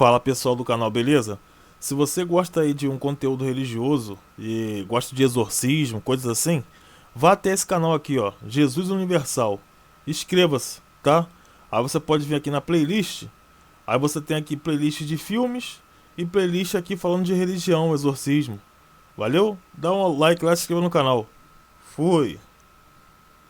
Fala pessoal do canal, beleza? Se você gosta aí de um conteúdo religioso e gosta de exorcismo, coisas assim, vá até esse canal aqui, ó, Jesus Universal. Inscreva-se, tá? Aí você pode vir aqui na playlist. Aí você tem aqui playlist de filmes e playlist aqui falando de religião, exorcismo. Valeu? Dá um like lá e se inscreva no canal. Fui!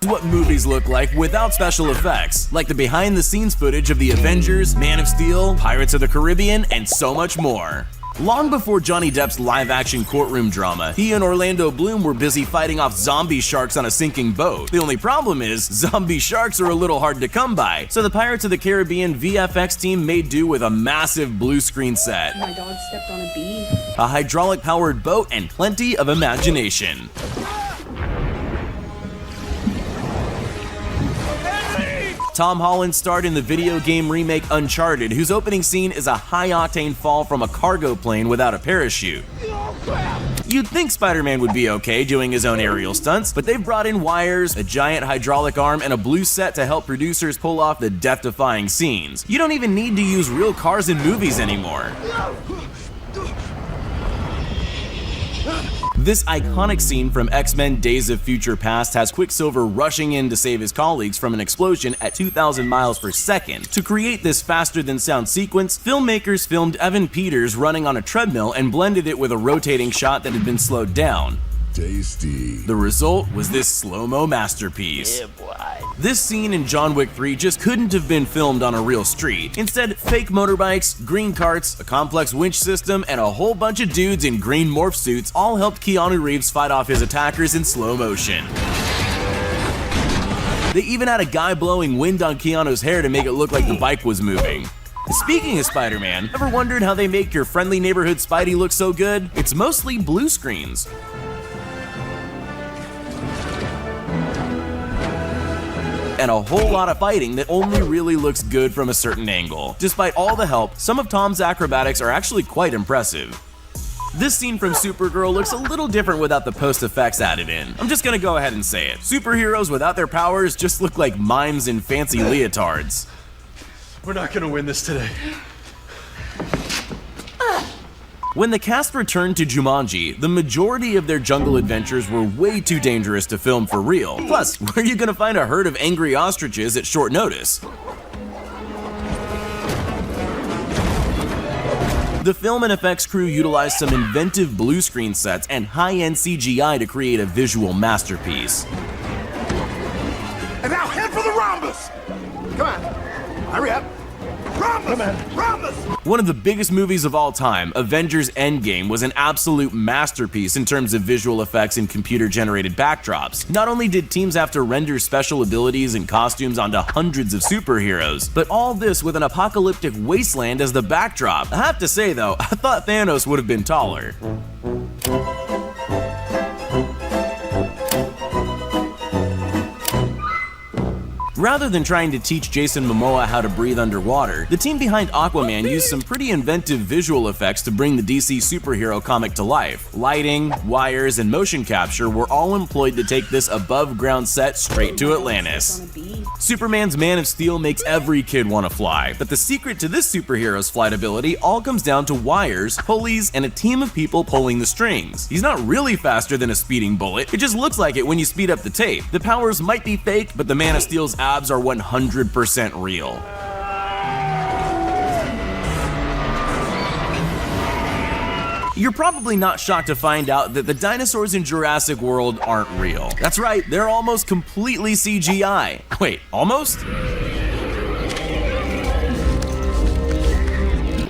What movies look like without special effects, like the behind-the-scenes footage of the Avengers, Man of Steel, Pirates of the Caribbean, and so much more. Long before Johnny Depp's live-action courtroom drama, he and Orlando Bloom were busy fighting off zombie sharks on a sinking boat. The only problem is, zombie sharks are a little hard to come by, so the Pirates of the Caribbean VFX team made do with a massive blue screen set, My dog stepped on a bee. a hydraulic-powered boat, and plenty of imagination. Tom Holland starred in the video game remake Uncharted, whose opening scene is a high-octane fall from a cargo plane without a parachute. You'd think Spider-Man would be okay doing his own aerial stunts, but they've brought in wires, a giant hydraulic arm, and a blue set to help producers pull off the death-defying scenes. You don't even need to use real cars in movies anymore. This iconic scene from X-Men Days of Future Past has Quicksilver rushing in to save his colleagues from an explosion at 2,000 miles per second. To create this faster-than-sound sequence, filmmakers filmed Evan Peters running on a treadmill and blended it with a rotating shot that had been slowed down. Tasty. The result was this slow-mo masterpiece. Yeah, boy. This scene in John Wick 3 just couldn't have been filmed on a real street. Instead, fake motorbikes, green carts, a complex winch system, and a whole bunch of dudes in green morph suits all helped Keanu Reeves fight off his attackers in slow motion. They even had a guy blowing wind on Keanu's hair to make it look like the bike was moving. Speaking of Spider-Man, ever wondered how they make your friendly neighborhood Spidey look so good? It's mostly blue screens. And a whole lot of fighting that only really looks good from a certain angle. Despite all the help, some of Tom's acrobatics are actually quite impressive. This scene from Supergirl looks a little different without the post-effects added in. I'm just gonna go ahead and say it. Superheroes without their powers just look like mimes in fancy leotards. We're not gonna win this today. When the cast returned to Jumanji, the majority of their jungle adventures were way too dangerous to film for real. Plus, where are you gonna find a herd of angry ostriches at short notice? The film and effects crew utilized some inventive blue screen sets and high-end CGI to create a visual masterpiece. And now head for the rhombus! Come on, hurry up. Rhombus! Rhombus! One of the biggest movies of all time, Avengers Endgame, was an absolute masterpiece in terms of visual effects and computer-generated backdrops. Not only did teams have to render special abilities and costumes onto hundreds of superheroes, but all this with an apocalyptic wasteland as the backdrop. I have to say though, I thought Thanos would have been taller. Rather than trying to teach Jason Momoa how to breathe underwater, the team behind Aquaman used some pretty inventive visual effects to bring the DC superhero comic to life. Lighting, wires, and motion capture were all employed to take this above-ground set straight to Atlantis. On a bee. Superman's Man of Steel makes every kid want to fly, but the secret to this superhero's flight ability all comes down to wires, pulleys, and a team of people pulling the strings. He's not really faster than a speeding bullet, it just looks like it when you speed up the tape. The powers might be fake, but the Man of Steel's abs are 100% real. You're probably not shocked to find out that the dinosaurs in Jurassic World aren't real. That's right, they're almost completely CGI. Wait, almost?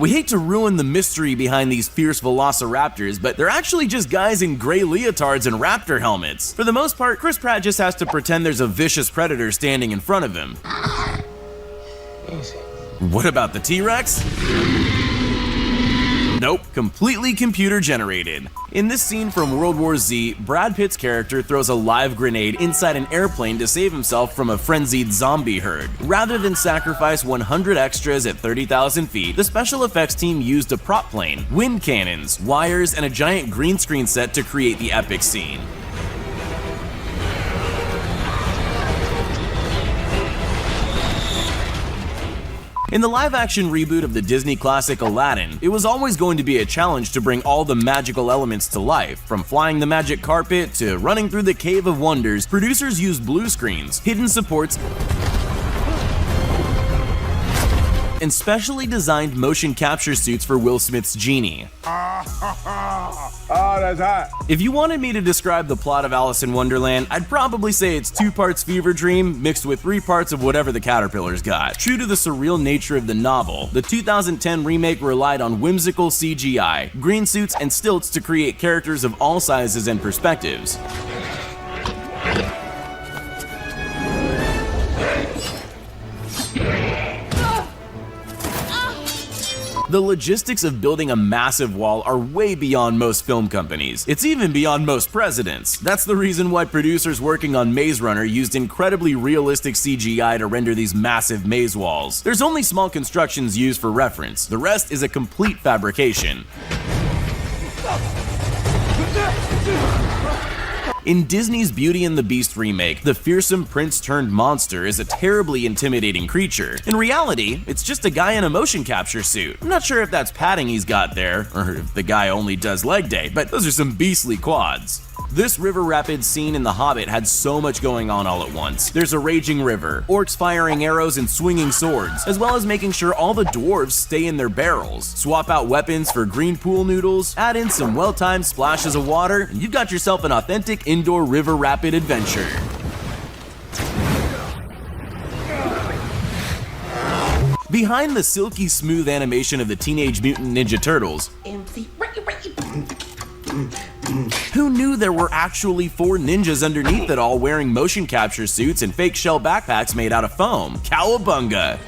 We hate to ruin the mystery behind these fierce velociraptors, but they're actually just guys in gray leotards and raptor helmets. For the most part, Chris Pratt just has to pretend there's a vicious predator standing in front of him. What about the T-Rex? Nope, completely computer generated. In this scene from World War Z, Brad Pitt's character throws a live grenade inside an airplane to save himself from a frenzied zombie herd. Rather than sacrifice 100 extras at 30,000 feet, the special effects team used a prop plane, wind cannons, wires, and a giant green screen set to create the epic scene. In the live-action reboot of the Disney classic Aladdin, it was always going to be a challenge to bring all the magical elements to life. From flying the magic carpet to running through the Cave of Wonders, producers used blue screens, hidden supports, and specially designed motion capture suits for Will Smith's genie. Oh, that's hot. If you wanted me to describe the plot of Alice in Wonderland, I'd probably say it's 2 parts fever dream mixed with 3 parts of whatever the caterpillars got. True to the surreal nature of the novel, the 2010 remake relied on whimsical CGI, green suits, and stilts to create characters of all sizes and perspectives. The logistics of building a massive wall are way beyond most film companies. It's even beyond most presidents. That's the reason why producers working on Maze Runner used incredibly realistic CGI to render these massive maze walls. There's only small constructions used for reference. The rest is a complete fabrication. In Disney's Beauty and the Beast remake, the fearsome prince-turned-monster is a terribly intimidating creature. In reality, it's just a guy in a motion capture suit. I'm not sure if that's padding he's got there, or if the guy only does leg day, but those are some beastly quads. This river rapids scene in The Hobbit had so much going on all at once. There's a raging river, orcs firing arrows and swinging swords, as well as making sure all the dwarves stay in their barrels. Swap out weapons for green pool noodles, add in some well-timed splashes of water, and you've got yourself an authentic indoor river rapid adventure. Behind the silky smooth animation of the Teenage Mutant Ninja Turtles, who knew there were actually 4 ninjas underneath it all wearing motion capture suits and fake shell backpacks made out of foam? Cowabunga!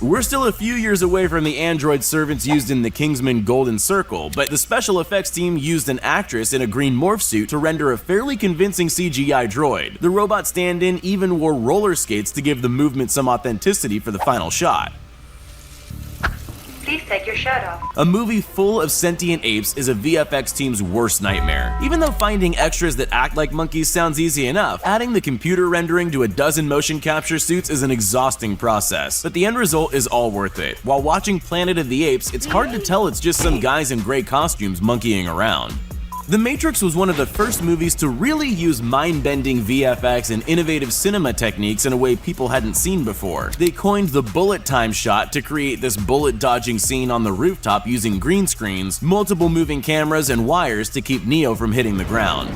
We're still a few years away from the android servants used in the Kingsman Golden Circle, but the special effects team used an actress in a green morph suit to render a fairly convincing CGI droid. The robot stand-in even wore roller skates to give the movement some authenticity for the final shot. Please take your shirt off. A movie full of sentient apes is a VFX team's worst nightmare. Even though finding extras that act like monkeys sounds easy enough, adding the computer rendering to a dozen motion capture suits is an exhausting process. But the end result is all worth it. While watching Planet of the Apes, it's hard to tell it's just some guys in gray costumes monkeying around. The Matrix was one of the first movies to really use mind-bending VFX and innovative cinema techniques in a way people hadn't seen before. They coined the bullet time shot to create this bullet-dodging scene on the rooftop using green screens, multiple moving cameras, and wires to keep Neo from hitting the ground.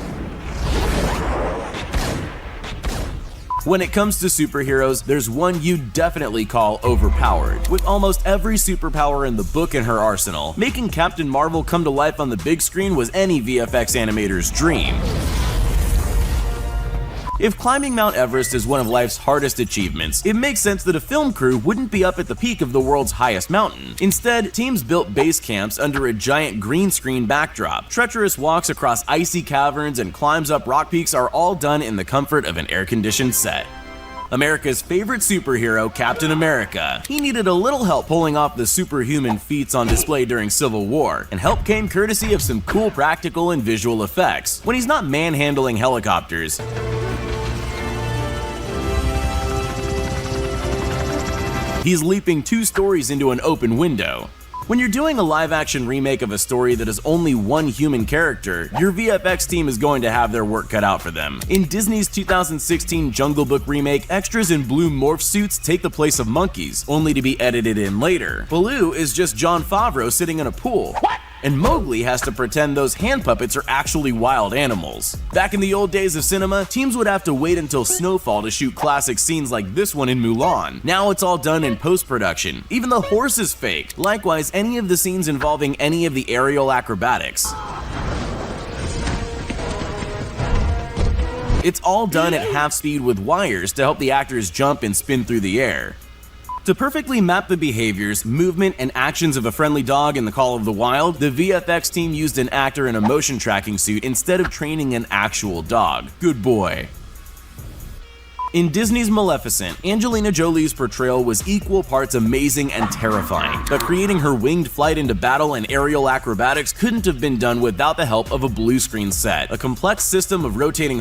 When it comes to superheroes, there's one you definitely call overpowered. With almost every superpower in the book in her arsenal, making Captain Marvel come to life on the big screen was any VFX animator's dream. If climbing Mount Everest is one of life's hardest achievements, it makes sense that a film crew wouldn't be up at the peak of the world's highest mountain. Instead, teams built base camps under a giant green screen backdrop. Treacherous walks across icy caverns and climbs up rock peaks are all done in the comfort of an air-conditioned set. America's favorite superhero, Captain America. He needed a little help pulling off the superhuman feats on display during Civil War, and help came courtesy of some cool practical and visual effects. When he's not manhandling helicopters, he's leaping 2 stories into an open window. When you're doing a live-action remake of a story that has only one human character, your VFX team is going to have their work cut out for them. In Disney's 2016 Jungle Book remake, extras in blue morph suits take the place of monkeys, only to be edited in later. Baloo is just Jon Favreau sitting in a pool. What? And Mowgli has to pretend those hand puppets are actually wild animals. Back in the old days of cinema, teams would have to wait until snowfall to shoot classic scenes like this one in Mulan. Now it's all done in post-production. Even the horse is fake. Likewise, any of the scenes involving any of the aerial acrobatics. It's all done at half speed with wires to help the actors jump and spin through the air. To perfectly map the behaviors, movement, and actions of a friendly dog in The Call of the Wild, the VFX team used an actor in a motion tracking suit instead of training an actual dog. Good boy. In Disney's Maleficent, Angelina Jolie's portrayal was equal parts amazing and terrifying, but creating her winged flight into battle and aerial acrobatics couldn't have been done without the help of a blue screen set. A complex system of rotating